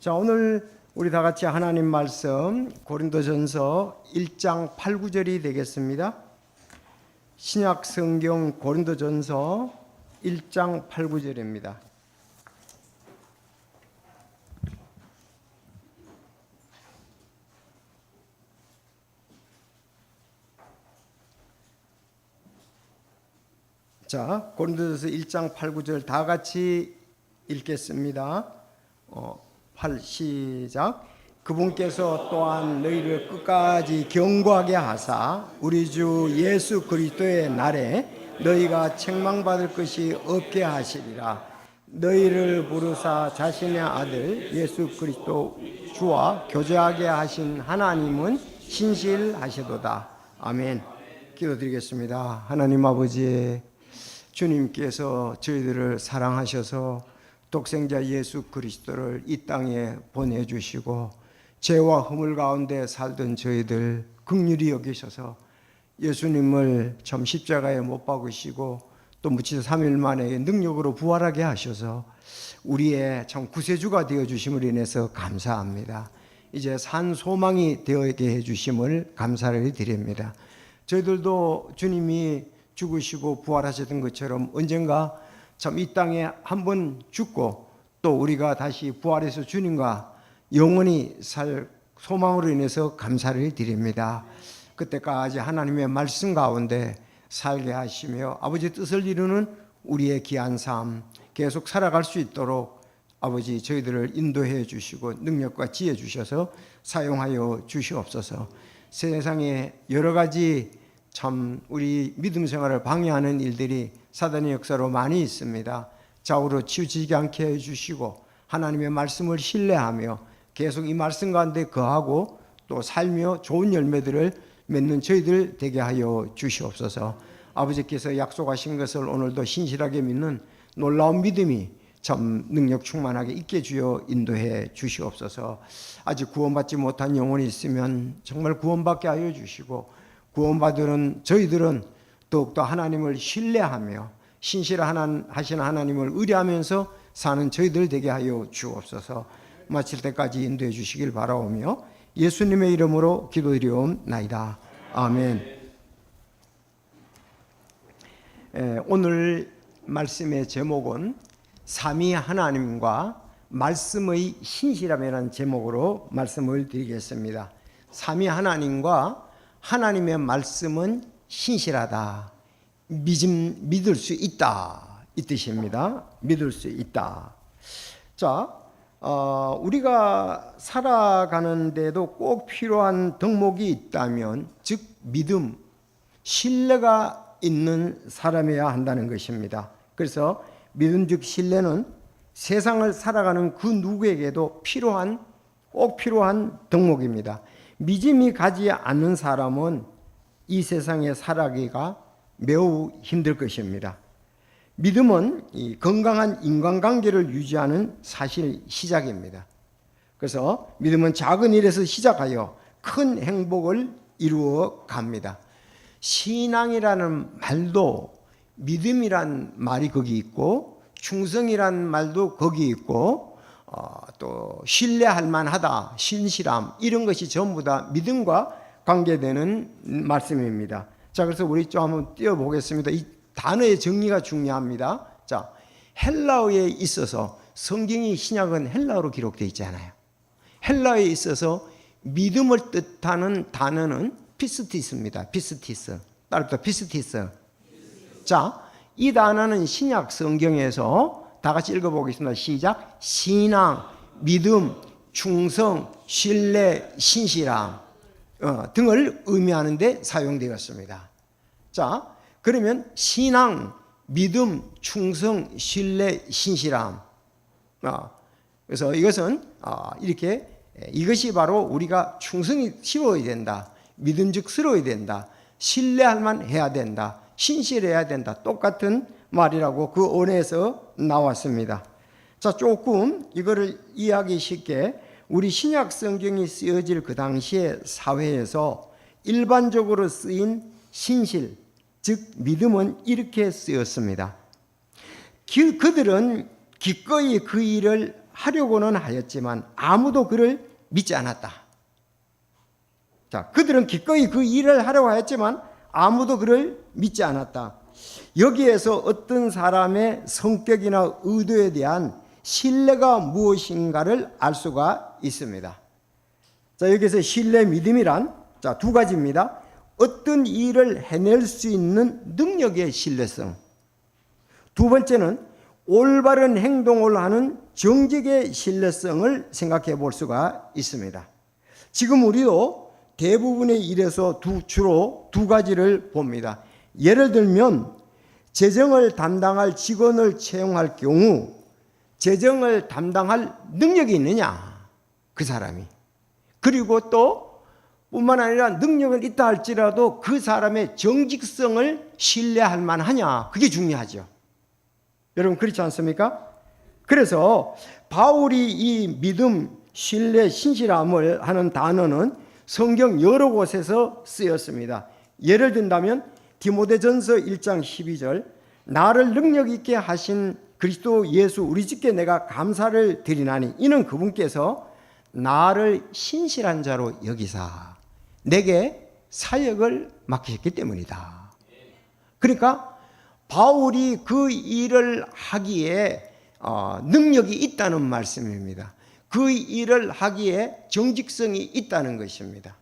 자, 오늘 우리 다 같이 하나님 말씀 고린도전서 1장 8, 9절이 되겠습니다. 신약 성경 고린도전서 1장 8, 9절입니다. 자, 고린도전서 1장 8, 9절 다 같이 읽겠습니다. 8 시작. 그분께서 또한 너희를 끝까지 견고하게 하사 우리 주 예수 그리스도의 날에 너희가 책망받을 것이 없게 하시리라. 너희를 부르사 자신의 아들 예수 그리스도 주와 교제하게 하신 하나님은 신실하시도다. 아멘. 기도드리겠습니다. 하나님 아버지, 주님께서 저희들을 사랑하셔서 독생자 예수 그리스도를 이 땅에 보내주시고 죄와 허물 가운데 살던 저희들 긍휼히 여기셔서 예수님을 참 십자가에 못 박으시고 또 무치사 3일 만에 능력으로 부활하게 하셔서 우리의 참 구세주가 되어주심을 인해서 감사합니다. 이제 산 소망이 되게 해주심을 감사를 드립니다. 저희들도 주님이 죽으시고 부활하셨던 것처럼 언젠가 참 이 땅에 한번 죽고 또 우리가 다시 부활해서 주님과 영원히 살 소망으로 인해서 감사를 드립니다. 그때까지 하나님의 말씀 가운데 살게 하시며 아버지 뜻을 이루는 우리의 귀한 삶 계속 살아갈 수 있도록 아버지 저희들을 인도해 주시고 능력과 지혜 주셔서 사용하여 주시옵소서. 세상에 여러 가지 참 우리 믿음 생활을 방해하는 일들이 사단의 역사로 많이 있습니다. 좌우로 치우치지 않게 해주시고 하나님의 말씀을 신뢰하며 계속 이 말씀 가운데 거하고 또 살며 좋은 열매들을 맺는 저희들 되게 하여 주시옵소서. 아버지께서 약속하신 것을 오늘도 신실하게 믿는 놀라운 믿음이 참 능력 충만하게 있게 주여 인도해 주시옵소서. 아직 구원받지 못한 영혼이 있으면 정말 구원받게 하여 주시고 구원받은 저희들은 더욱더 하나님을 신뢰하며 신실하신 하나님을 의뢰하면서 사는 저희들 되게 하여 주옵소서. 마칠 때까지 인도해 주시길 바라오며 예수님의 이름으로 기도드리옵나이다. 아멘. 오늘 말씀의 제목은 삼위 하나님과 말씀의 신실함이라는 제목으로 말씀을 드리겠습니다. 삼위 하나님과 하나님의 말씀은 신실하다. 믿을 수 있다. 이 뜻입니다. 믿을 수 있다. 자, 우리가 살아가는데도 꼭 필요한 덕목이 있다면, 즉 믿음, 신뢰가 있는 사람이어야 한다는 것입니다. 그래서 믿음 즉 신뢰는 세상을 살아가는 그 누구에게도 꼭 필요한 덕목입니다. 믿음이 가지 않는 사람은 이 세상에 살아가기가 매우 힘들 것입니다. 믿음은 이 건강한 인간관계를 유지하는 사실 시작입니다. 그래서 믿음은 작은 일에서 시작하여 큰 행복을 이루어 갑니다. 신앙이라는 말도 믿음이란 말이 거기 있고 충성이란 말도 거기 있고 또 신뢰할 만하다, 신실함 이런 것이 전부 다 믿음과 관계되는 말씀입니다. 자, 그래서 우리 좀 한번 띄워보겠습니다. 이 단어의 정리가 중요합니다. 자, 헬라어에 있어서 성경이 신약은 헬라어로 기록되어 있잖아요. 헬라어에 있어서 믿음을 뜻하는 단어는 피스티스입니다. 피스티스. 따라서 피스티스. 자, 이 단어는 신약 성경에서 다 같이 읽어보겠습니다. 시작. 신앙, 믿음, 충성, 신뢰, 신실함 등을 의미하는 데 사용되었습니다. 자, 그러면 신앙, 믿음, 충성, 신뢰, 신실함. 그래서 이것은 이것이 바로 우리가 충성스러워야 된다. 믿음직스러워야 된다. 신뢰할 만해야 된다. 신실해야 된다. 똑같은 말이라고 그 언어에서 나왔습니다. 자, 조금 이거를 이해하기 쉽게 우리 신약 성경이 쓰여질 그 당시의 사회에서 일반적으로 쓰인 신실, 즉 믿음은 이렇게 쓰였습니다. 그들은 기꺼이 그 일을 하려고는 하였지만 아무도 그를 믿지 않았다. 자, 그들은 기꺼이 그 일을 하려고 하였지만 아무도 그를 믿지 않았다. 여기에서 어떤 사람의 성격이나 의도에 대한 신뢰가 무엇인가를 알 수가 있습니다. 자, 여기서 신뢰 믿음이란 두 가지입니다. 어떤 일을 해낼 수 있는 능력의 신뢰성. 두 번째는 올바른 행동을 하는 정직의 신뢰성을 생각해 볼 수가 있습니다. 지금 우리도 대부분의 일에서 주로 두 가지를 봅니다. 예를 들면 재정을 담당할 직원을 채용할 경우 재정을 담당할 능력이 있느냐, 그 사람이. 그리고 또 뿐만 아니라 능력은 있다 할지라도 그 사람의 정직성을 신뢰할 만하냐, 그게 중요하죠. 여러분 그렇지 않습니까? 그래서 바울이 이 믿음, 신뢰, 신실함을 하는 단어는 성경 여러 곳에서 쓰였습니다. 예를 든다면 디모데전서 1장 12절, 나를 능력 있게 하신 그리스도 예수 우리 주께 내가 감사를 드리나니 이는 그분께서 나를 신실한 자로 여기사 내게 사역을 맡기셨기 때문이다. 그러니까 바울이 그 일을 하기에 능력이 있다는 말씀입니다. 그 일을 하기에 정직성이 있다는 것입니다.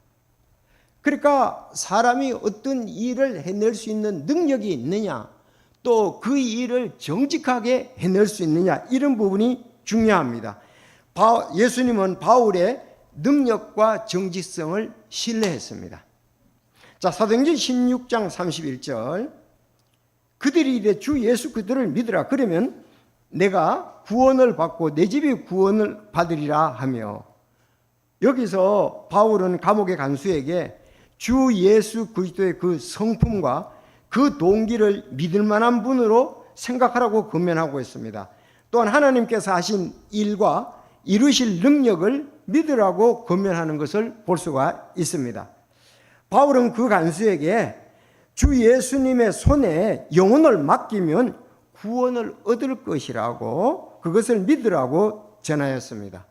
그러니까 사람이 어떤 일을 해낼 수 있는 능력이 있느냐, 또 그 일을 정직하게 해낼 수 있느냐, 이런 부분이 중요합니다. 예수님은 바울의 능력과 정직성을 신뢰했습니다. 자, 사도행전 16장 31절, 그들이 이래 주 예수 그들을 믿으라. 그러면 내가 구원을 받고 내 집이 구원을 받으리라 하며, 여기서 바울은 감옥의 간수에게 주 예수 그리스도의 그 성품과 그 동기를 믿을 만한 분으로 생각하라고 권면하고 있습니다. 또한 하나님께서 하신 일과 이루실 능력을 믿으라고 권면하는 것을 볼 수가 있습니다. 바울은 그 간수에게 주 예수님의 손에 영혼을 맡기면 구원을 얻을 것이라고, 그것을 믿으라고 전하였습니다.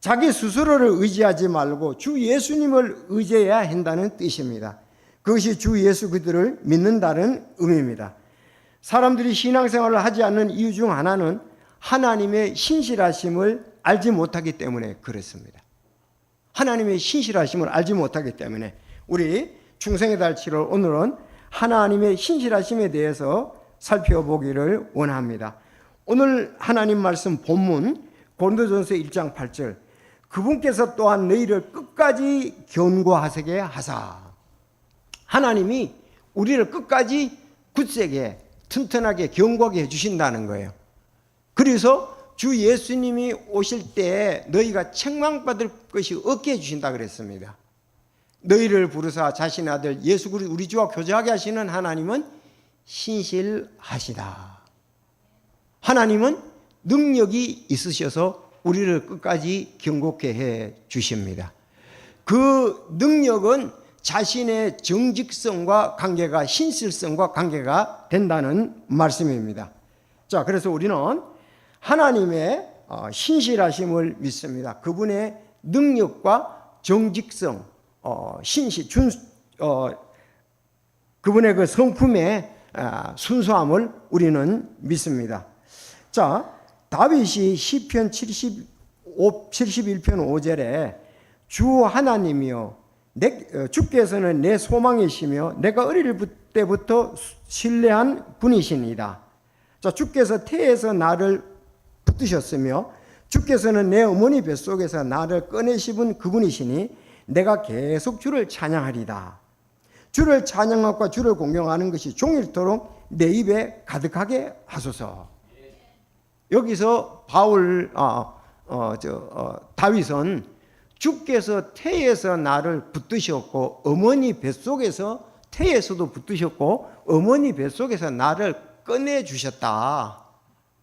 자기 스스로를 의지하지 말고 주 예수님을 의지해야 한다는 뜻입니다. 그것이 주 예수 그들을 믿는다는 의미입니다. 사람들이 신앙생활을 하지 않는 이유 중 하나는 하나님의 신실하심을 알지 못하기 때문에 그렇습니다. 하나님의 신실하심을 알지 못하기 때문에 우리 충성의 달 7월 오늘은 하나님의 신실하심에 대해서 살펴보기를 원합니다. 오늘 하나님 말씀 본문 고린도전서 1장 8절, 그분께서 또한 너희를 끝까지 견고하게 하사. 하나님이 우리를 끝까지 굳세게 튼튼하게 견고하게 해주신다는 거예요. 그래서 주 예수님이 오실 때 너희가 책망받을 것이 없게 해주신다 그랬습니다. 너희를 부르사 자신의 아들 예수 그리스도 우리 주와 교제하게 하시는 하나님은 신실하시다. 하나님은 능력이 있으셔서 우리를 끝까지 견고케 해 주십니다. 그 능력은 자신의 정직성과 관계가, 신실성과 관계가 된다는 말씀입니다. 자, 그래서 우리는 하나님의 신실하심을 믿습니다. 그분의 능력과 정직성, 그분의 그 성품의 순수함을 우리는 믿습니다. 자, 다윗이 시편 71편 5절에 주 하나님이여 주께서는 내 소망이시며 내가 어릴 때부터 신뢰한 분이시니이다. 자, 주께서 태에서 나를 붙드셨으며 주께서는 내 어머니 뱃속에서 나를 꺼내 씹은 그분이시니 내가 계속 주를 찬양하리다. 주를 찬양하고 주를 공경하는 것이 종일토록 내 입에 가득하게 하소서. 여기서 다윗은 주께서 태에서 나를 붙드셨고 어머니 뱃속에서 태에서도 붙드셨고 어머니 뱃속에서 나를 꺼내주셨다.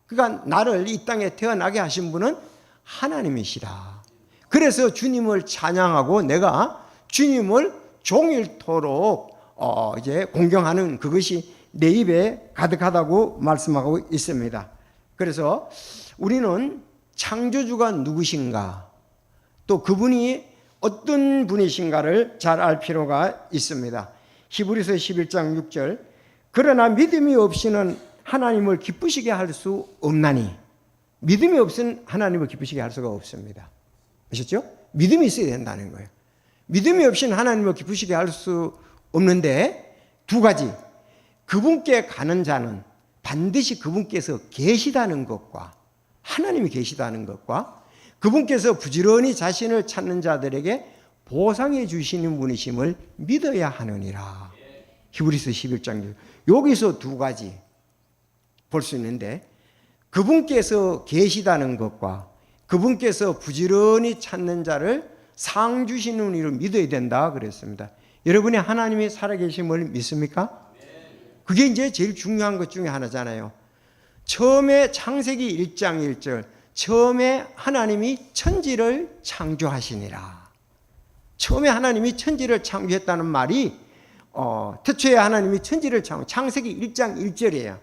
그러니까 나를 이 땅에 태어나게 하신 분은 하나님이시다. 그래서 주님을 찬양하고 내가 주님을 종일토록 이제 공경하는 그것이 내 입에 가득하다고 말씀하고 있습니다. 그래서 우리는 창조주가 누구신가, 또 그분이 어떤 분이신가를 잘 알 필요가 있습니다. 히브리서 11장 6절, 그러나 믿음이 없이는 하나님을 기쁘시게 할 수 없나니. 믿음이 없이는 하나님을 기쁘시게 할 수가 없습니다. 아셨죠? 믿음이 있어야 된다는 거예요. 믿음이 없이는 하나님을 기쁘시게 할 수 없는데, 두 가지. 그분께 가는 자는 반드시 그분께서 계시다는 것과, 하나님이 계시다는 것과, 그분께서 부지런히 자신을 찾는 자들에게 보상해 주시는 분이심을 믿어야 하느니라. 히브리서 11장. 여기서 두 가지 볼 수 있는데, 그분께서 계시다는 것과 그분께서 부지런히 찾는 자를 상 주시는 이를 믿어야 된다 그랬습니다. 여러분이 하나님이 살아계심을 믿습니까? 그게 이제 제일 중요한 것 중에 하나잖아요. 처음에 창세기 1장 1절, 처음에 하나님이 천지를 창조하시니라. 처음에 하나님이 천지를 창조했다는 말이 태초에 하나님이 천지를 창세기 1장 1절이에요.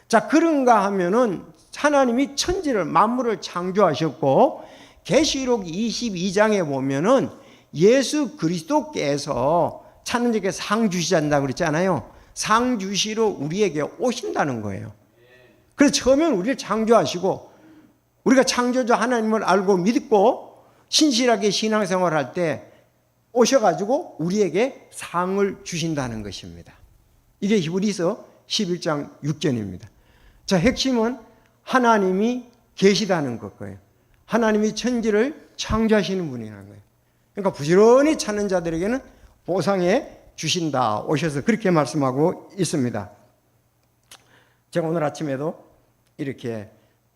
자, 그런가 하면은 하나님이 천지를, 만물을 창조하셨고, 계시록 22장에 보면은 예수 그리스도께서 찾는 자에게 상 주시잔다 그랬잖아요. 상 주시러 우리에게 오신다는 거예요. 그래서 처음엔 우리를 창조하시고, 우리가 창조주 하나님을 알고 믿고 신실하게 신앙생활할 때 오셔가지고 우리에게 상을 주신다는 것입니다. 이게 히브리서 11장 6절입니다. 자, 핵심은 하나님이 계시다는 거예요. 하나님이 천지를 창조하시는 분이라는 거예요. 그러니까 부지런히 찾는 자들에게는 보상해 주신다. 오셔서 그렇게 말씀하고 있습니다. 제가 오늘 아침에도 이렇게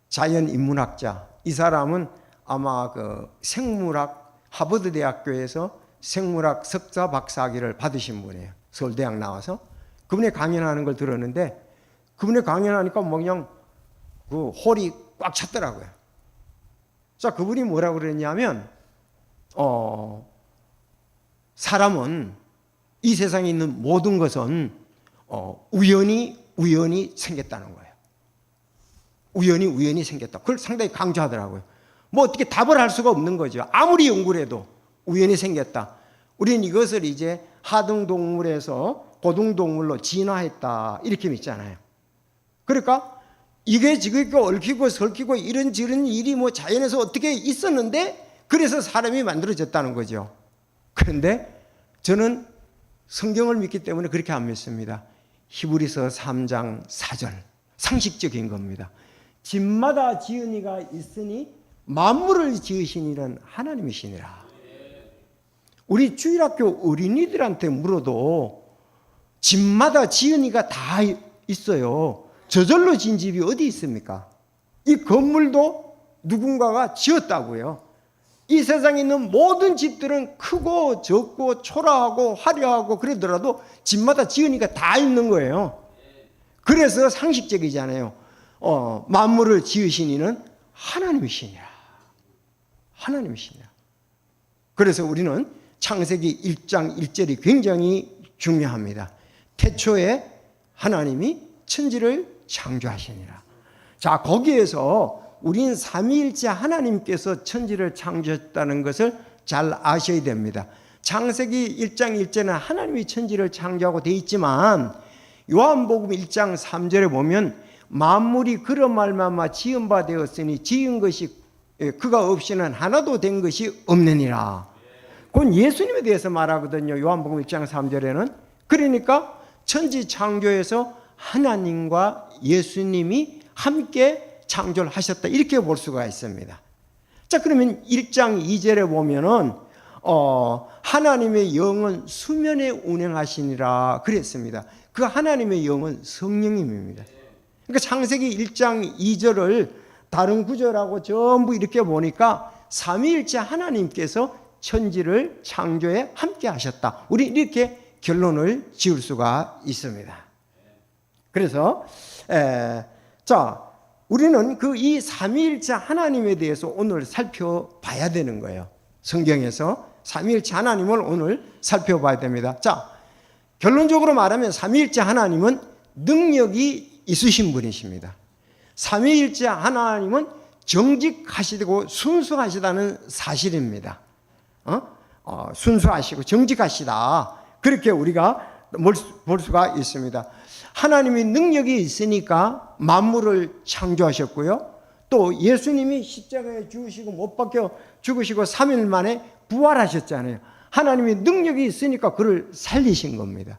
자연인문학자, 이 사람은 아마 그 생물학, 하버드 대학교에서 생물학 석사 박사학위를 받으신 분이에요. 서울대학 나와서. 그분의 강연하는 걸 들었는데, 그분의 강연하니까 뭐 그냥 그 홀이 꽉 찼더라고요. 자, 그분이 뭐라고 그랬냐면, 사람은, 이 세상에 있는 모든 것은 우연히 생겼다는 거예요. 우연히 생겼다. 그걸 상당히 강조하더라고요. 뭐 어떻게 답을 할 수가 없는 거죠. 아무리 연구를 해도 우연히 생겼다. 우리는 이것을 이제 하등동물에서 고등동물로 진화했다, 이렇게 믿잖아요. 그러니까 이게 지금 얽히고 설키고 이런저런 일이 뭐 자연에서 어떻게 있었는데, 그래서 사람이 만들어졌다는 거죠. 그런데 저는 성경을 믿기 때문에 그렇게 안 믿습니다. 히브리서 3장 4절, 상식적인 겁니다. 집마다 지은 이가 있으니 만물을 지으신 이는 하나님이시니라. 우리 주일학교 어린이들한테 물어도 집마다 지은 이가 다 있어요. 저절로 지은 집이 어디 있습니까? 이 건물도 누군가가 지었다고요. 이 세상에 있는 모든 집들은 크고 적고 초라하고 화려하고 그러더라도 집마다 지으니까 다 있는 거예요. 그래서 상식적이잖아요. 만물을 지으신 이는 하나님이시니라. 하나님이시니라. 그래서 우리는 창세기 1장 1절이 굉장히 중요합니다. 태초에 하나님이 천지를 창조하시니라. 자, 거기에서 우린 삼위일체 하나님께서 천지를 창조했다는 것을 잘 아셔야 됩니다. 창세기 1장 1절은 하나님이 천지를 창조하고 되어 있지만, 요한복음 1장 3절에 보면 만물이 그런 말마마 지은 바 되었으니 지은 것이 그가 없이는 하나도 된 것이 없느니라. 그건 예수님에 대해서 말하거든요. 요한복음 1장 3절에는. 그러니까 천지 창조에서 하나님과 예수님이 함께 창조를 하셨다, 이렇게 볼 수가 있습니다. 자, 그러면 1장 2절에 보면은 하나님의 영은 수면에 운행하시니라 그랬습니다. 그 하나님의 영은 성령님입니다. 그러니까 창세기 1장 2절을 다른 구절하고 전부 이렇게 보니까 삼위일체 하나님께서 천지를 창조에 함께 하셨다, 우리 이렇게 결론을 지을 수가 있습니다. 그래서 자, 우리는 그 이 삼위일체 하나님에 대해서 오늘 살펴봐야 되는 거예요. 성경에서 삼위일체 하나님을 오늘 살펴봐야 됩니다. 자, 결론적으로 말하면 삼위일체 하나님은 능력이 있으신 분이십니다. 삼위일체 하나님은 정직하시고 순수하시다는 사실입니다. 순수하시고 정직하시다. 그렇게 우리가 볼 수가 있습니다. 하나님이 능력이 있으니까 만물을 창조하셨고요. 또 예수님이 십자가에 죽으시고 못 박혀 죽으시고 3일 만에 부활하셨잖아요. 하나님이 능력이 있으니까 그를 살리신 겁니다.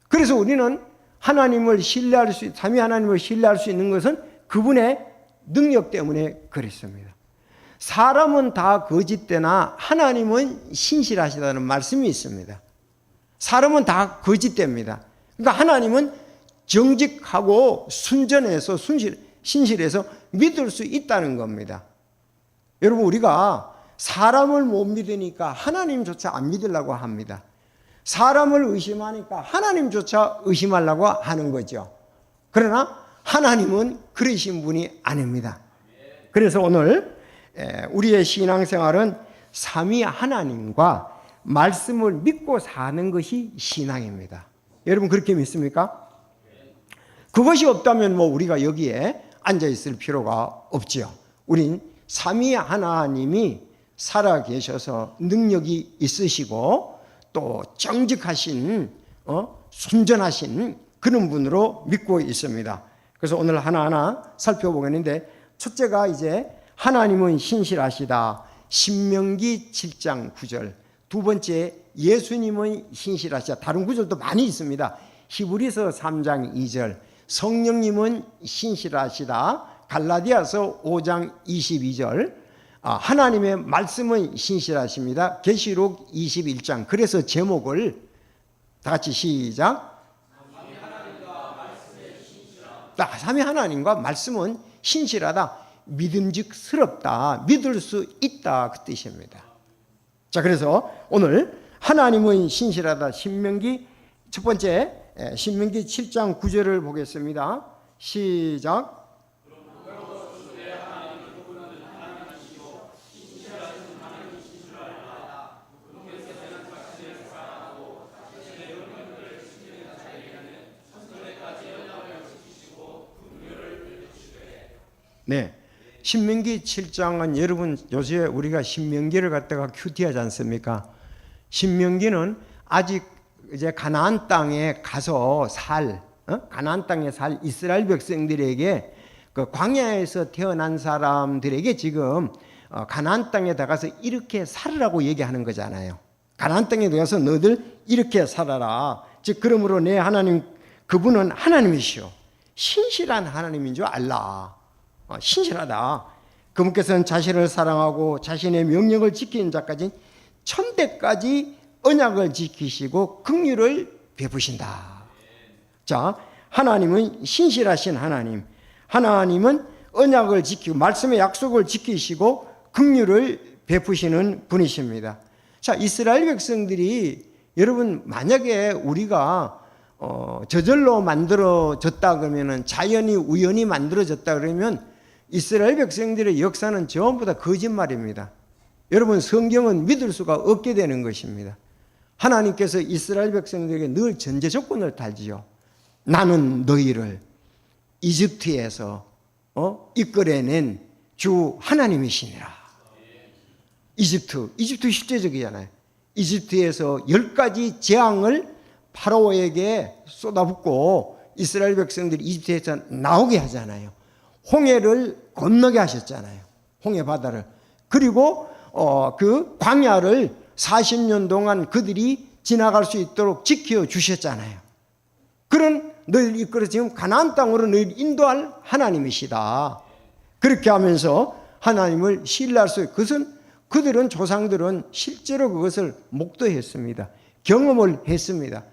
그래서 우리는 하나님을 신뢰할 수, 삼위 하나님을 신뢰할 수 있는 것은 그분의 능력 때문에 그랬습니다. 사람은 다 거짓되나 하나님은 신실하시다는 말씀이 있습니다. 사람은 다 거짓됩니다. 그러니까 하나님은 정직하고 순전해서 신실해서 믿을 수 있다는 겁니다. 여러분, 우리가 사람을 못 믿으니까 하나님조차 안 믿으려고 합니다. 사람을 의심하니까 하나님조차 의심하려고 하는 거죠. 그러나 하나님은 그러신 분이 아닙니다. 그래서 오늘 우리의 신앙생활은 삼위 하나님과 말씀을 믿고 사는 것이 신앙입니다. 여러분, 그렇게 믿습니까? 그것이 없다면 우리가 여기에 앉아 있을 필요가 없죠. 우린 삼위 하나님이 살아 계셔서 능력이 있으시고 또 정직하신 순전하신 그런 분으로 믿고 있습니다. 그래서 오늘 하나하나 살펴보겠는데, 첫째가 이제 하나님은 신실하시다. 신명기 7장 9절. 두 번째, 예수님은 신실하시다. 다른 구절도 많이 있습니다. 히브리서 3장 2절. 성령님은 신실하시다. 갈라디아서 5장 22절. 하나님의 말씀은 신실하십니다. 계시록 21장. 그래서 제목을 다 같이 시작. 삼위 하나님과 말씀은 신실하다. 믿음직스럽다. 믿을 수 있다. 그 뜻입니다. 자, 그래서 오늘 하나님은 신실하다. 신명기 첫 번째, 신명기 7장 9절을 보겠습니다. 시작. 네, 신명기 7장은 여러분 요새 우리가 신명기를 갖다가 큐티하지 않습니까? 신명기는 아직 이제 가나안 땅에 가서 가나안 땅에 살 이스라엘 백성들에게 그 광야에서 태어난 사람들에게 지금 가나안 땅에 들어가서 이렇게 살으라고 얘기하는 거잖아요. 가나안 땅에 들어가서 너희들 이렇게 살아라. 즉 그러므로 내 하나님, 그분은 하나님이시오. 신실한 하나님인 줄 알라. 신실하다. 그분께서는 자신을 사랑하고 자신의 명령을 지키는 자까지 천대까지 언약을 지키시고 긍휼을 베푸신다. 자, 하나님은 신실하신 하나님. 하나님은 언약을 지키고 말씀의 약속을 지키시고 긍휼을 베푸시는 분이십니다. 자, 이스라엘 백성들이 여러분 만약에 우리가 저절로 만들어졌다 그러면은 자연이 우연히 만들어졌다 그러면 이스라엘 백성들의 역사는 전부 다 거짓말입니다. 여러분, 성경은 믿을 수가 없게 되는 것입니다. 하나님께서 이스라엘 백성들에게 늘 전제 조건을 달지요. 나는 너희를 이집트에서 이끌어낸 주 하나님이시니라. 이집트 실제적이잖아요. 이집트에서 10가지 재앙을 파라오에게 쏟아붓고 이스라엘 백성들이 이집트에서 나오게 하잖아요. 홍해를 건너게 하셨잖아요. 홍해 바다를. 그리고 그 광야를 40년 동안 그들이 지나갈 수 있도록 지켜 주셨잖아요. 그런 너희를 이끌어 지금 가나안 땅으로 너희를 인도할 하나님이시다. 그렇게 하면서 하나님을 신뢰할 수 있고, 그들은 조상들은 실제로 그것을 목도했습니다. 경험을 했습니다.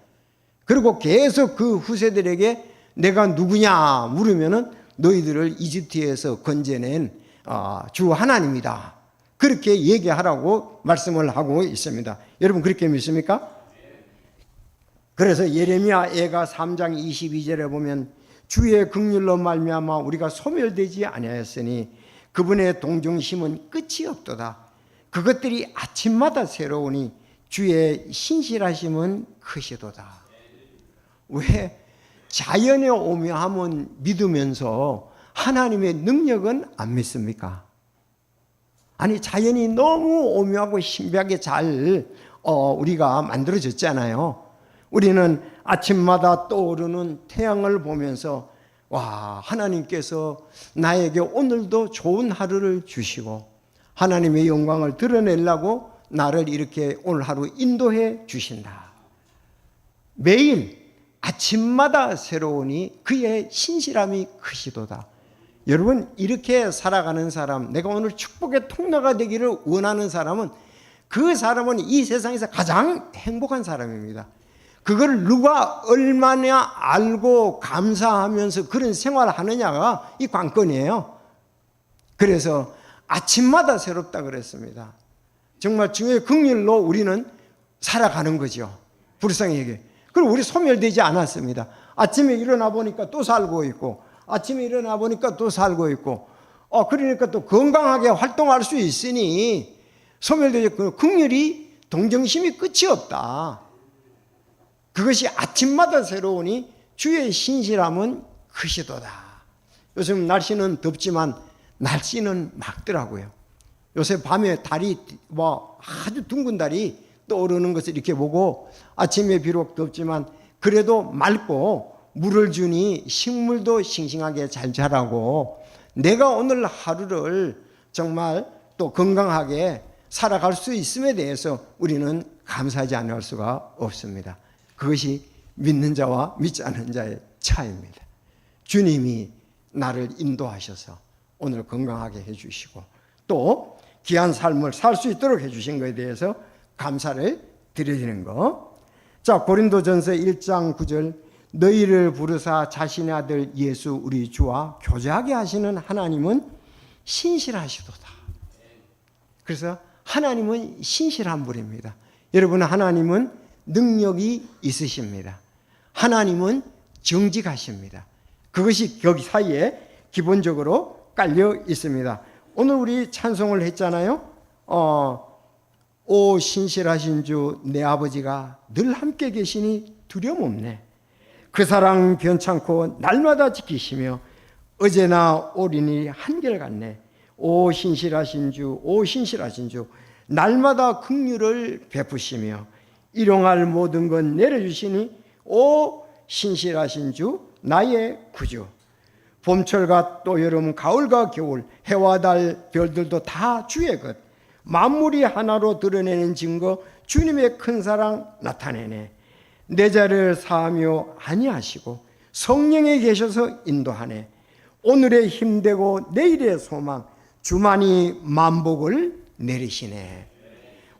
그리고 계속 그 후세들에게 내가 누구냐 물으면은 너희들을 이집트에서 건져낸 주 하나님이다. 그렇게 얘기하라고 말씀을 하고 있습니다. 여러분, 그렇게 믿습니까? 그래서 예레미야 애가 3장 22절에 보면 주의 긍휼로 말미암아 우리가 소멸되지 아니하였으니 그분의 동정심은 끝이 없도다. 그것들이 아침마다 새로우니 주의 신실하심은 크시도다. 왜? 자연의 오묘함은 믿으면서 하나님의 능력은 안 믿습니까? 아니, 자연이 너무 오묘하고 신비하게 잘 우리가 만들어졌잖아요. 우리는 아침마다 떠오르는 태양을 보면서 와, 하나님께서 나에게 오늘도 좋은 하루를 주시고 하나님의 영광을 드러내려고 나를 이렇게 오늘 하루 인도해 주신다. 매일 아침마다 새로우니 그의 신실함이 크시도다. 여러분, 이렇게 살아가는 사람, 내가 오늘 축복의 통로가 되기를 원하는 사람은 그 사람은 이 세상에서 가장 행복한 사람입니다. 그걸 누가 얼마나 알고 감사하면서 그런 생활을 하느냐가 이 관건이에요. 그래서 아침마다 새롭다 그랬습니다. 정말 주의 긍휼로 우리는 살아가는 거죠. 불쌍하게. 그리고 우리 소멸되지 않았습니다. 아침에 일어나 보니까 또 살고 있고, 아침에 일어나 보니까 또 살고 있고, 그러니까 또 건강하게 활동할 수 있으니 소멸되지, 그 긍휼이 동정심이 끝이 없다. 그것이 아침마다 새로우니 주의 신실함은 크시도다. 요즘 날씨는 덥지만 날씨는 맑더라고요. 요새 밤에 달이 아주 둥근 달이 떠오르는 것을 이렇게 보고 아침에 비록 덥지만 그래도 맑고 물을 주니 식물도 싱싱하게 잘 자라고 내가 오늘 하루를 정말 또 건강하게 살아갈 수 있음에 대해서 우리는 감사하지 않을 수가 없습니다. 그것이 믿는 자와 믿지 않는 자의 차이입니다. 주님이 나를 인도하셔서 오늘 건강하게 해주시고 또 귀한 삶을 살 수 있도록 해주신 것에 대해서 감사를 드리는 거. 자, 고린도전서 1장 9절, 너희를 부르사 자신의 아들 예수 우리 주와 교제하게 하시는 하나님은 신실하시도다. 그래서 하나님은 신실한 분입니다. 여러분, 하나님은 능력이 있으십니다. 하나님은 정직하십니다. 그것이 여기 사이에 기본적으로 깔려 있습니다. 오늘 우리 찬송을 했잖아요. 오 신실하신 주 내 아버지가 늘 함께 계시니 두려움 없네. 그 사랑 변찮고 날마다 지키시며 어제나 오리니 한결같네. 오 신실하신 주, 오 신실하신 주, 날마다 긍휼을 베푸시며 일용할 모든 건 내려주시니 오 신실하신 주 나의 구주. 봄철과 또 여름, 가을과 겨울, 해와 달, 별들도 다 주의 것. 만물이 하나로 드러내는 증거, 주님의 큰 사랑 나타내네. 내 자를 사하며 아니하시고 성령에 계셔서 인도하네. 오늘의 힘되고 내일의 소망, 주만이 만복을 내리시네.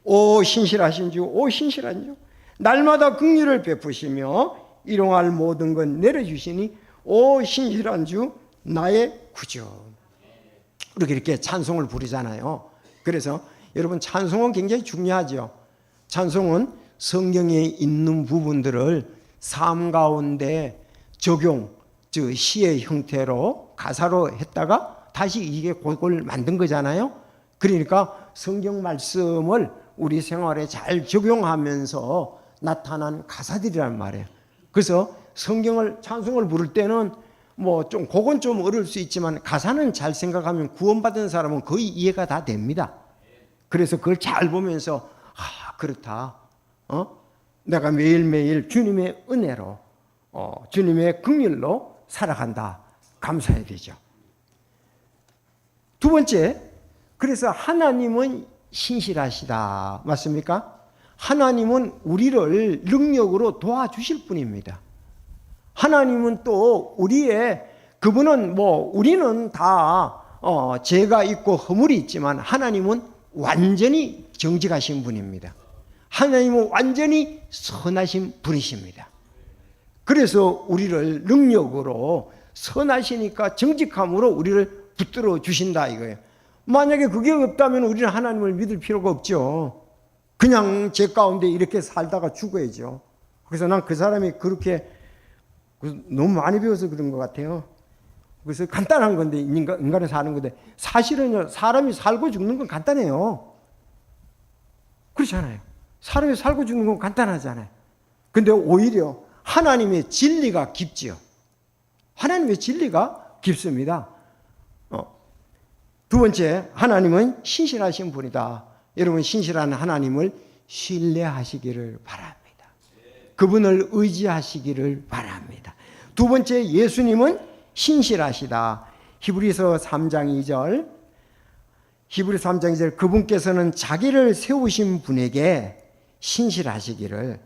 오 신실하신 주, 오 신실한 주, 날마다 긍휼을 베푸시며 일용할 모든 건 내려주시니 오 신실한 주 나의 구주. 이렇게 찬송을 부르잖아요. 그래서 여러분, 찬송은 굉장히 중요하죠. 찬송은 성경에 있는 부분들을 삶 가운데 적용, 즉 시의 형태로 가사로 했다가 다시 이게 곡을 만든 거잖아요. 그러니까 성경 말씀을 우리 생활에 잘 적용하면서 나타난 가사들이란 말이에요. 그래서 찬송을 부를 때는 좀 곡은 좀 어려울 수 있지만 가사는 잘 생각하면 구원받은 사람은 거의 이해가 다 됩니다. 그래서 그걸 잘 보면서 그렇다. 내가 매일매일 주님의 은혜로 주님의 긍휼로 살아간다. 감사해야 되죠. 두 번째, 그래서 하나님은 신실하시다. 맞습니까? 하나님은 우리를 능력으로 도와주실 분입니다. 하나님은 또 그분은 우리는 다 죄가 있고 허물이 있지만 하나님은 완전히 정직하신 분입니다. 하나님은 완전히 선하신 분이십니다. 그래서 우리를 능력으로 선하시니까 정직함으로 우리를 붙들어 주신다 이거예요. 만약에 그게 없다면 우리는 하나님을 믿을 필요가 없죠. 그냥 죄 가운데 이렇게 살다가 죽어야죠. 그래서 난 그 사람이 그렇게 너무 많이 배워서 그런 것 같아요. 그래서 간단한 건데, 인간은 사는 건데, 사실은요, 사람이 살고 죽는 건 간단해요. 그렇잖아요. 사람이 살고 죽는 건 간단하잖아요. 근데 오히려 하나님의 진리가 깊지요. 하나님의 진리가 깊습니다. 두 번째, 하나님은 신실하신 분이다. 여러분, 신실한 하나님을 신뢰하시기를 바랍니다. 그분을 의지하시기를 바랍니다. 두 번째, 예수님은 신실하시다. 히브리서 3장 2절, 히브리서 3장 2절, 그분께서는 자기를 세우신 분에게 신실하시기를,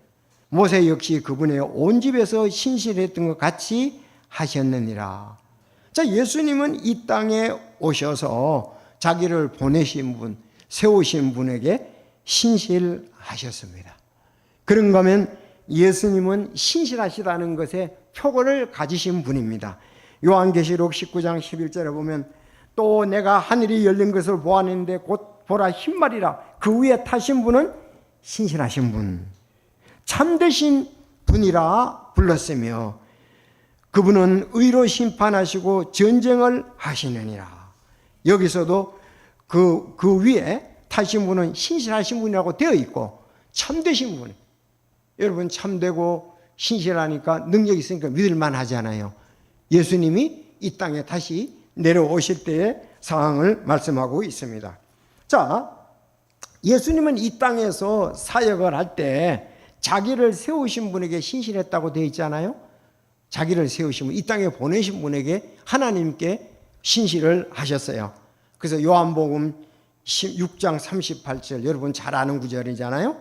모세 역시 그분의 온 집에서 신실했던 것 같이 하셨느니라. 자, 예수님은 이 땅에 오셔서 자기를 보내신 분, 세우신 분에게 신실하셨습니다. 그런가 하면 예수님은 신실하시다는 것에 표본을 가지신 분입니다. 요한계시록 19장 11절에 보면 또 내가 하늘이 열린 것을 보았는데 곧 보라 흰말이라, 그 위에 타신 분은 신실하신 분, 참되신 분이라 불렀으며 그분은 의로 심판하시고 전쟁을 하시느니라. 여기서도 그 위에 타신 분은 신실하신 분이라고 되어 있고 참되신 분. 여러분, 참되고 신실하니까 능력이 있으니까 믿을만 하잖아요. 예수님이 이 땅에 다시 내려오실 때의 상황을 말씀하고 있습니다. 자, 예수님은 이 땅에서 사역을 할 때 자기를 세우신 분에게 신실했다고 되어 있잖아요. 자기를 세우신 분, 이 땅에 보내신 분에게 하나님께 신실을 하셨어요. 그래서 요한복음 6장 38절, 여러분 잘 아는 구절이잖아요.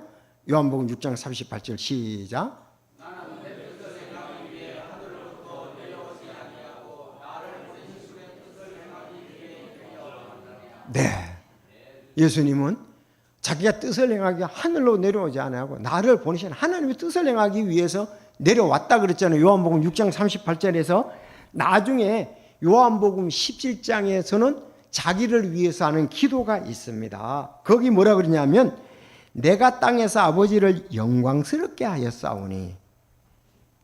요한복음 6장 38절 시작. 네, 예수님은 자기가 뜻을 행하기 하늘로 내려오지 않고 나를 보내신 하나님의 뜻을 행하기 위해서 내려왔다 그랬잖아요. 요한복음 6장 38절에서. 나중에 요한복음 17장에서는 자기를 위해서 하는 기도가 있습니다. 거기 뭐라 그러냐면 내가 땅에서 아버지를 영광스럽게 하였사오니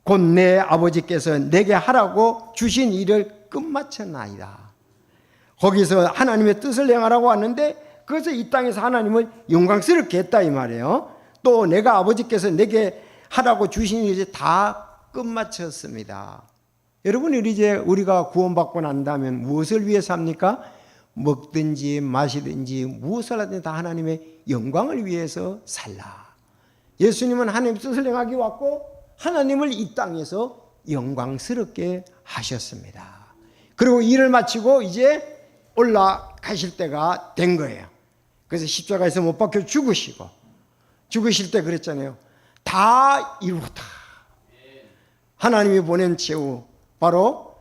곧 내 아버지께서 내게 하라고 주신 일을 끝마쳤나이다. 거기서 하나님의 뜻을 행하라고 왔는데 그래서 이 땅에서 하나님을 영광스럽게 했다 이 말이에요. 또 내가 아버지께서 내게 하라고 주신 일이 다 끝마쳤습니다. 여러분, 이제 우리가 구원받고 난다면 무엇을 위해서 합니까? 먹든지 마시든지 무엇을 하든지 다 하나님의 영광을 위해서 살라. 예수님은 하나님의 뜻을 행하기 왔고 하나님을 이 땅에서 영광스럽게 하셨습니다. 그리고 일을 마치고 이제 올라가실 때가 된 거예요. 그래서 십자가에서 못 박혀 죽으실 때 그랬잖아요. 다 이루었다. 하나님이 보낸 최후, 바로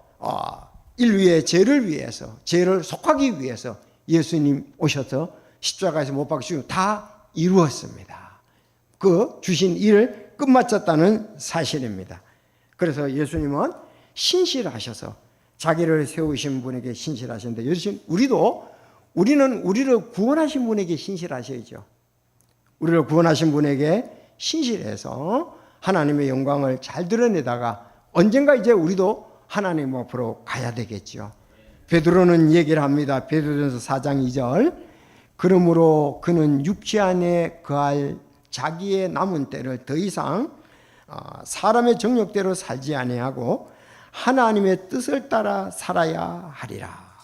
인류의 죄를 위해서, 죄를 속하기 위해서 예수님 오셔서 십자가에서 못 박히시고 다 이루었습니다. 그 주신 일을 끝마쳤다는 사실입니다. 그래서 예수님은 신실하셔서 자기를 세우신 분에게 신실하셨는데, 우리는 우리를 구원하신 분에게 신실하셔야죠. 우리를 구원하신 분에게 신실해서 하나님의 영광을 잘 드러내다가 언젠가 이제 우리도 하나님 앞으로 가야 되겠죠. 베드로는 얘기를 합니다. 베드로전서 4장 2절. 그러므로 그는 육체 안에 거할 자기의 남은 때를 더 이상 사람의 정욕대로 살지 아니하고 하나님의 뜻을 따라 살아야 하리라.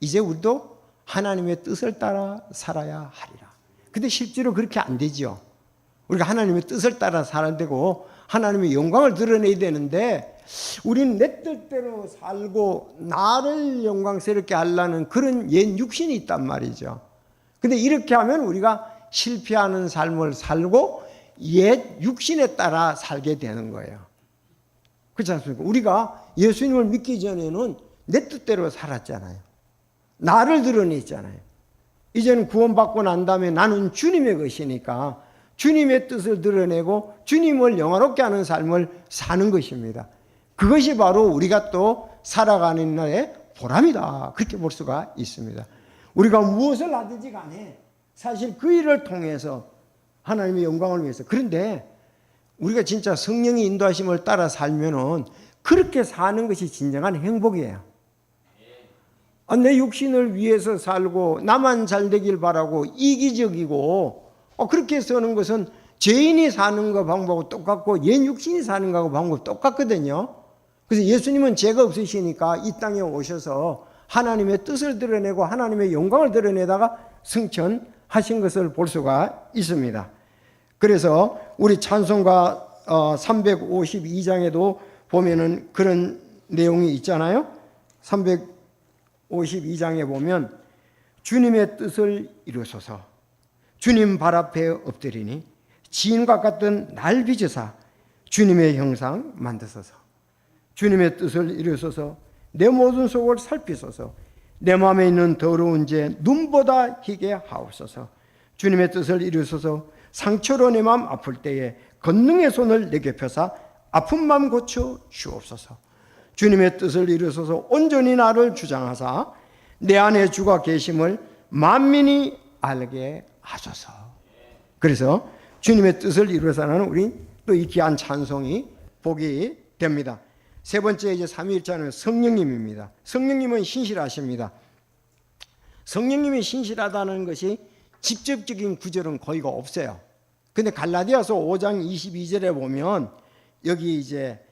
이제 우리도 하나님의 뜻을 따라 살아야 하리라. 근데 실제로 그렇게 안 되죠. 우리가 하나님의 뜻을 따라 살아야 되고 하나님의 영광을 드러내야 되는데 우리는 내 뜻대로 살고 나를 영광스럽게 하려는 그런 옛 육신이 있단 말이죠. 근데 이렇게 하면 우리가 실패하는 삶을 살고 옛 육신에 따라 살게 되는 거예요. 그렇지 않습니까? 우리가 예수님을 믿기 전에는 내 뜻대로 살았잖아요. 나를 드러냈잖아요. 이제는 구원받고 난 다음에 나는 주님의 것이니까 주님의 뜻을 드러내고 주님을 영화롭게 하는 삶을 사는 것입니다. 그것이 바로 우리가 또 살아가는 날의 보람이다. 그렇게 볼 수가 있습니다. 우리가 무엇을 하든지 간에 사실 그 일을 통해서 하나님의 영광을 위해서. 그런데 우리가 진짜 성령의 인도하심을 따라 살면은 그렇게 사는 것이 진정한 행복이에요. 내 육신을 위해서 살고 나만 잘 되길 바라고 이기적이고 그렇게 사는 것은 죄인이 사는 거 방법하고 똑같고 옛 육신이 사는 거하고 방법 똑같거든요. 그래서 예수님은 죄가 없으시니까 이 땅에 오셔서 하나님의 뜻을 드러내고 하나님의 영광을 드러내다가 승천하신 것을 볼 수가 있습니다. 그래서 우리 찬송가 352장에도 보면은 그런 내용이 있잖아요. 352장에 보면 주님의 뜻을 이루소서, 주님 발 앞에 엎드리니 지인과 같은 날 빚으사 주님의 형상 만드소서. 주님의 뜻을 이루소서, 내 모든 속을 살피소서. 내 마음에 있는 더러운 죄 눈보다 희게 하옵소서. 주님의 뜻을 이루소서. 상처로 내 마음 아플 때에 권능의 손을 내게 펴사 아픈 마음 고쳐 주옵소서. 주님의 뜻을 이루소서. 온전히 나를 주장하사 내 안에 주가 계심을 만민이 알게 하소서. 그래서 주님의 뜻을 이루어서는 우리 또 이 귀한 찬송이 보기 됩니다. 세 번째 이제 삼위일체는 성령님입니다. 성령님은 신실하십니다. 성령님이 신실하다는 것이 직접적인 구절은 거의가 없어요. 근데 갈라디아서 5장 22절에 보면 여기 이제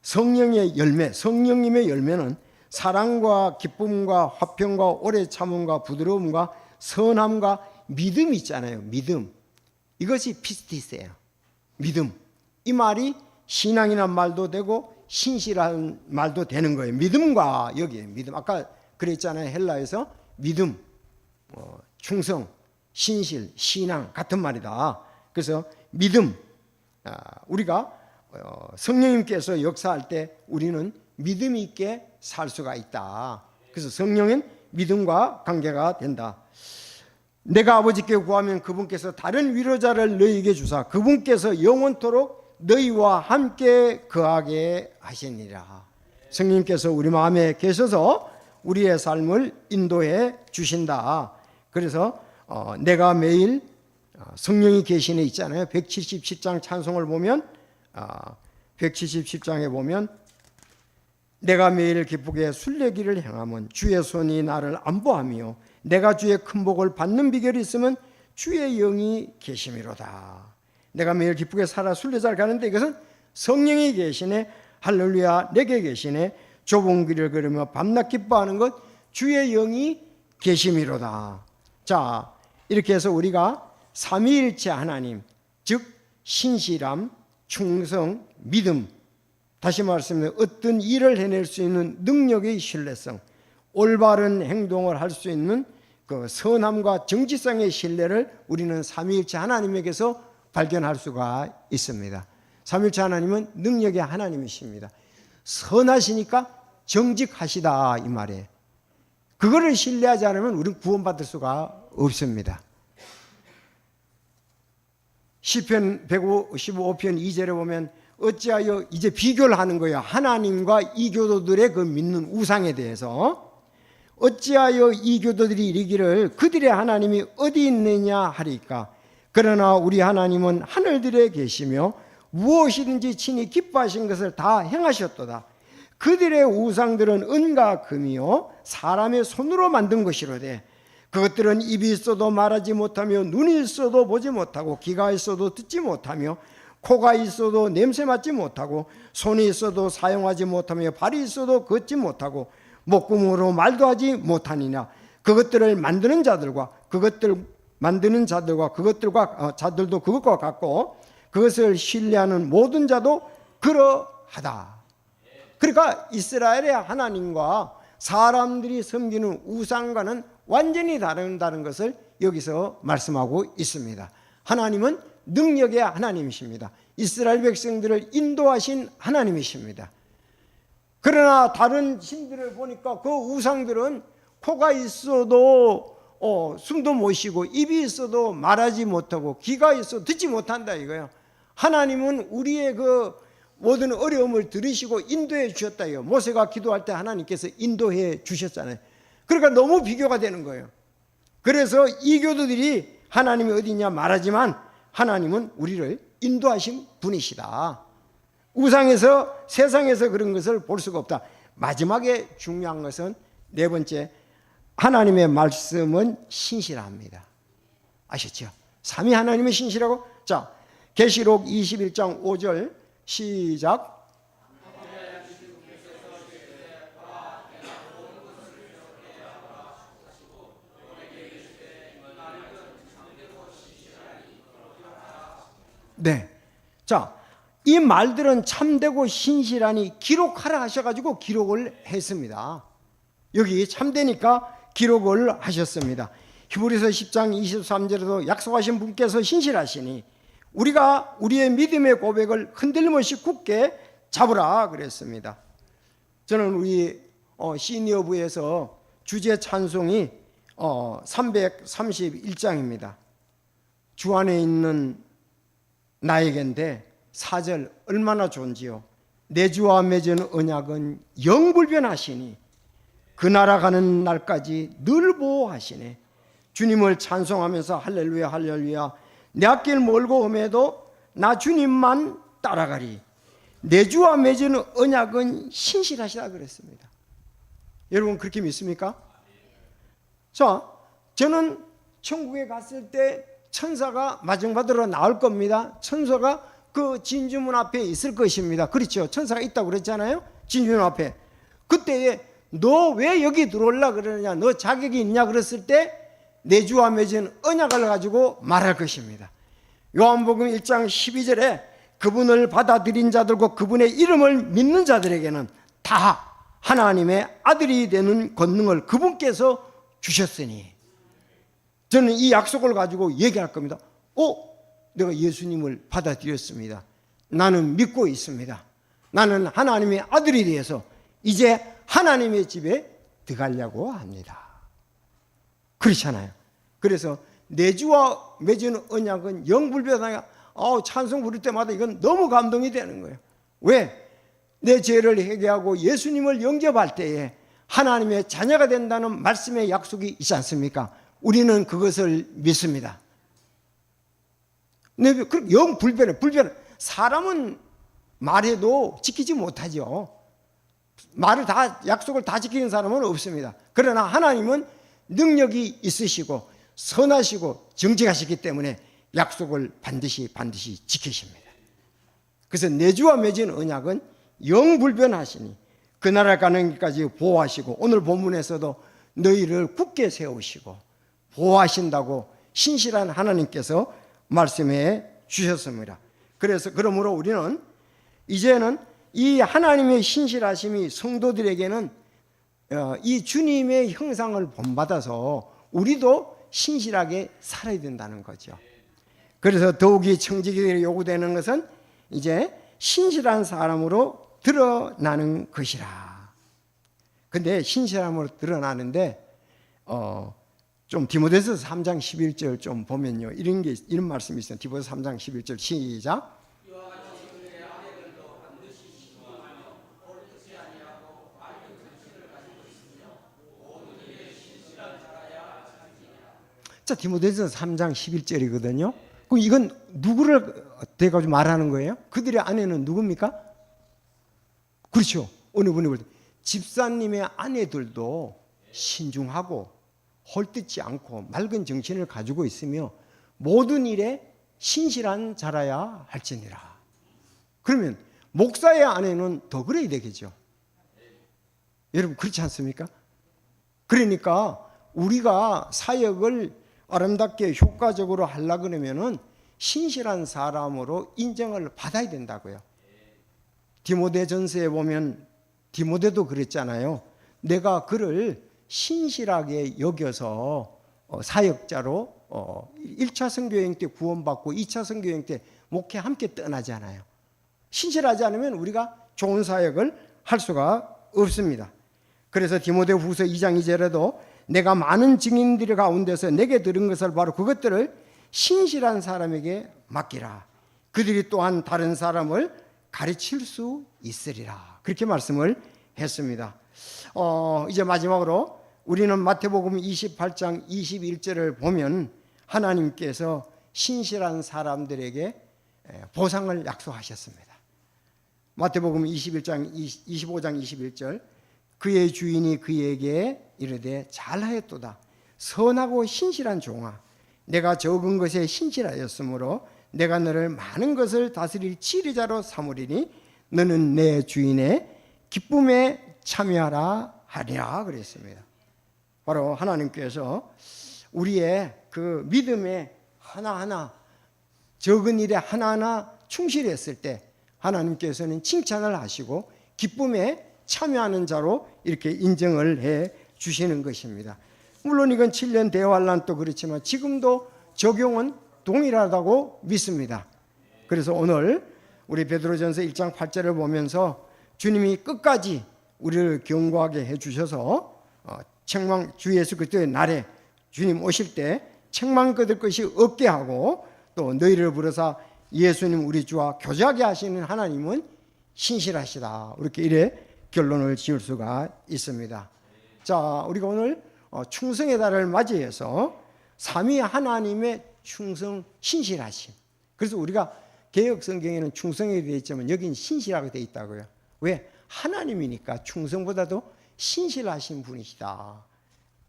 성령의 열매, 성령님의 열매는 사랑과 기쁨과 화평과 오래 참음과 부드러움과 선함과 믿음이 있잖아요. 믿음. 이것이 피스티스예요. 믿음. 이 말이 신앙이란 말도 되고 신실한 말도 되는 거예요. 믿음과 여기 믿음. 아까 그랬잖아요. 헬라에서 믿음, 충성, 신실, 신앙 같은 말이다. 그래서 믿음. 우리가 성령님께서 역사할 때 우리는 믿음 있게 살 수가 있다. 그래서 성령은 믿음과 관계가 된다. 내가 아버지께 구하면 그분께서 다른 위로자를 너희에게 주사 그분께서 영원토록 너희와 함께 거하게 하시니라. 성령님께서 우리 마음에 계셔서 우리의 삶을 인도해 주신다. 그래서 내가 매일 성령이 계시네 있잖아요. 177장 찬송을 보면 177장에 보면 내가 매일 기쁘게 순례길을 행하면 주의 손이 나를 안보하며 내가 주의 큰 복을 받는 비결이 있으면 주의 영이 계심이로다. 내가 매일 기쁘게 살아 순례자를 가는데 이것은 성령이 계시네, 할렐루야, 내게 계시네, 좁은 길을 걸으며 밤낮 기뻐하는 것 주의 영이 계심이로다. 자, 이렇게 해서 우리가 삼위일체 하나님, 즉 신실함, 충성, 믿음, 다시 말씀드리면 어떤 일을 해낼 수 있는 능력의 신뢰성, 올바른 행동을 할 수 있는 그 선함과 정직성의 신뢰를 우리는 삼위일체 하나님에게서 발견할 수가 있습니다. 삼위일체 하나님은 능력의 하나님이십니다. 선하시니까 정직하시다 이 말이에요. 그거를 신뢰하지 않으면 우리는 구원받을 수가 없습니다. 시편 155편 2절에 보면 어찌하여 이제 비교를 하는 거예요. 하나님과 이교도들의 그 믿는 우상에 대해서 어찌하여 이교도들이 이르기를 그들의 하나님이 어디 있느냐 하리까. 그러나 우리 하나님은 하늘들에 계시며 무엇이든지 친히 기뻐하신 것을 다 행하셨도다. 그들의 우상들은 은과 금이요 사람의 손으로 만든 것이로되 그것들은 입이 있어도 말하지 못하며 눈이 있어도 보지 못하고 귀가 있어도 듣지 못하며 코가 있어도 냄새 맡지 못하고 손이 있어도 사용하지 못하며 발이 있어도 걷지 못하고 목구멍으로 말도 하지 못하니냐. 그것들을 만드는 자들과 자들도 그것과 같고 그것을 신뢰하는 모든 자도 그러하다. 그러니까 이스라엘의 하나님과 사람들이 섬기는 우상과는 완전히 다른다는 것을 여기서 말씀하고 있습니다. 하나님은 능력의 하나님이십니다. 이스라엘 백성들을 인도하신 하나님이십니다. 그러나 다른 신들을 보니까 그 우상들은 코가 있어도 숨도 못 쉬고 입이 있어도 말하지 못하고 귀가 있어도 듣지 못한다 이거예요. 하나님은 우리의 그 모든 어려움을 들으시고 인도해 주셨다 이거. 모세가 기도할 때 하나님께서 인도해 주셨잖아요. 그러니까 너무 비교가 되는 거예요. 그래서 이교도들이 하나님이 어디 있냐 말하지만 하나님은 우리를 인도하신 분이시다. 우상에서 세상에서 그런 것을 볼 수가 없다. 마지막에 중요한 것은 네 번째, 하나님의 말씀은 신실합니다. 아셨죠? 삼위 하나님은 신실하고. 자, 계시록 21장 5절 시작. 네. 자, 이 말들은 참되고 신실하니 기록하라 하셔가지고 기록을 했습니다. 여기 참되니까 기록을 하셨습니다. 히브리서 10장 23절에도 약속하신 분께서 신실하시니 우리가 우리의 믿음의 고백을 흔들림 없이 굳게 잡으라 그랬습니다. 저는 우리 시니어부에서 주제 찬송이 331장입니다. 주 안에 있는 나에겐데 4절 얼마나 좋은지요. 내 주와 맺은 언약은 영불변하시니 그 나라 가는 날까지 늘 보호하시네. 주님을 찬송하면서 할렐루야 할렐루야 내 앞길 멀고 험해도 나 주님만 따라가리. 내 주와 맺은 언약은 신실하시다 그랬습니다. 여러분 그렇게 믿습니까? 자, 저는 천국에 갔을 때 천사가 마중받으러 나올 겁니다. 천사가 그 진주문 앞에 있을 것입니다. 그렇죠? 천사가 있다고 그랬잖아요. 진주문 앞에. 그때에 너 왜 여기 들어올라 그러느냐, 너 자격이 있냐 그랬을 때 내 주와 맺은 언약을 가지고 말할 것입니다. 요한복음 1장 12절에 그분을 받아들인 자들과 그분의 이름을 믿는 자들에게는 다 하나님의 아들이 되는 권능을 그분께서 주셨으니, 저는 이 약속을 가지고 얘기할 겁니다. 내가 예수님을 받아들였습니다. 나는 믿고 있습니다. 나는 하나님의 아들이 되어서 이제 하나님의 집에 들어가려고 합니다. 그렇잖아요. 그래서 내 주와 맺은 언약은 영불변하냐. 찬송 부를 때마다 이건 너무 감동이 되는 거예요. 왜? 내 죄를 회개하고 예수님을 영접할 때에 하나님의 자녀가 된다는 말씀의 약속이 있지 않습니까? 우리는 그것을 믿습니다. 영불변해. 사람은 말해도 지키지 못하죠. 약속을 다 지키는 사람은 없습니다. 그러나 하나님은 능력이 있으시고 선하시고 정직하시기 때문에 약속을 반드시 지키십니다. 그래서 내 주와 맺은 언약은 영불변하시니 그 나라 가는 길까지 보호하시고, 오늘 본문에서도 너희를 굳게 세우시고 보호하신다고 신실한 하나님께서 말씀해 주셨습니다. 그러므로 우리는 이제는 이 하나님의 신실하심이 성도들에게는 이 주님의 형상을 본받아서 우리도 신실하게 살아야 된다는 거죠. 그래서 더욱이 청지기들이 요구되는 것은 이제 신실한 사람으로 드러나는 것이라. 근데 신실함으로 드러나는데 좀 디모데서 3장 11절 좀 보면요, 이런 말씀이 있어요. 디모데서 3장 11절 시작. 자, 디모데서 3장 11절이거든요. 그럼 이건 누구를 대가지고 말하는 거예요? 그들의 아내는 누굽니까? 그렇죠. 어느 분이 볼 때 집사님의 아내들도 신중하고 헐뜯지 않고 맑은 정신을 가지고 있으며 모든 일에 신실한 자라야 할지니라. 그러면 목사의 아내는 더 그래야 되겠죠. 여러분 그렇지 않습니까? 그러니까 우리가 사역을 아름답게 효과적으로 하려고 그러면은 신실한 사람으로 인정을 받아야 된다고요. 디모데전서에 보면 디모데도 그랬잖아요. 내가 그를 신실하게 여겨서 사역자로 1차 선교여행 때 구원받고 2차 선교여행 때 목회 함께 떠나잖아요. 신실하지 않으면 우리가 좋은 사역을 할 수가 없습니다. 그래서 디모데후서 2장 2절에도 내가 많은 증인들 가운데서 내게 들은 것을 바로 그것들을 신실한 사람에게 맡기라. 그들이 또한 다른 사람을 가르칠 수 있으리라. 그렇게 말씀을 했습니다. 이제 마지막으로 우리는 마태복음 28장 21절을 보면 하나님께서 신실한 사람들에게 보상을 약속하셨습니다. 마태복음 25장 21절 그의 주인이 그에게 이르되 잘하였도다 선하고 신실한 종아 내가 적은 것에 신실하였으므로 내가 너를 많은 것을 다스릴 지휘자로 삼으리니 너는 내 주인의 기쁨에 참여하라 하리라 그랬습니다. 바로 하나님께서 우리의 그 믿음의 하나하나 적은 일에 하나하나 충실했을 때 하나님께서는 칭찬을 하시고 기쁨에 참여하는 자로 이렇게 인정을 해 주시는 것입니다. 물론 이건 7년 대환란도 그렇지만 지금도 적용은 동일하다고 믿습니다. 그래서 오늘 우리 베드로전서 1장 8절을 보면서 주님이 끝까지 우리를 경고하게 해주셔서 주 예수 그리스도의 날에 주님 오실 때 책망 거둘 것이 없게 하고 또 너희를 부르사 예수님 우리 주와 교제하게 하시는 하나님은 신실하시다. 이렇게 이래 결론을 지을 수가 있습니다. 자, 우리가 오늘 충성의 달을 맞이해서 삼위 하나님의 충성 신실하심. 그래서 우리가 개역 성경에는 충성이 되어 있지만 여기는 신실하게 되어 있다고요. 왜? 하나님이니까 충성보다도 신실하신 분이시다.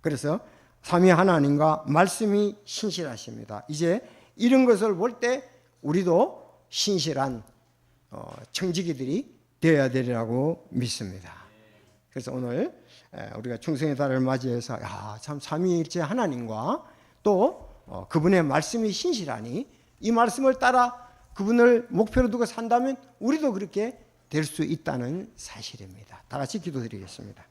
그래서 삼위 하나님과 말씀이 신실하십니다. 이제 이런 것을 볼 때 우리도 신실한 청지기들이 되어야 되리라고 믿습니다. 그래서 오늘 우리가 충성의 달을 맞이해서 참 삼위일체 하나님과 또 그분의 말씀이 신실하니 이 말씀을 따라 그분을 목표로 두고 산다면 우리도 그렇게 될 수 있다는 사실입니다. 다 같이 기도드리겠습니다.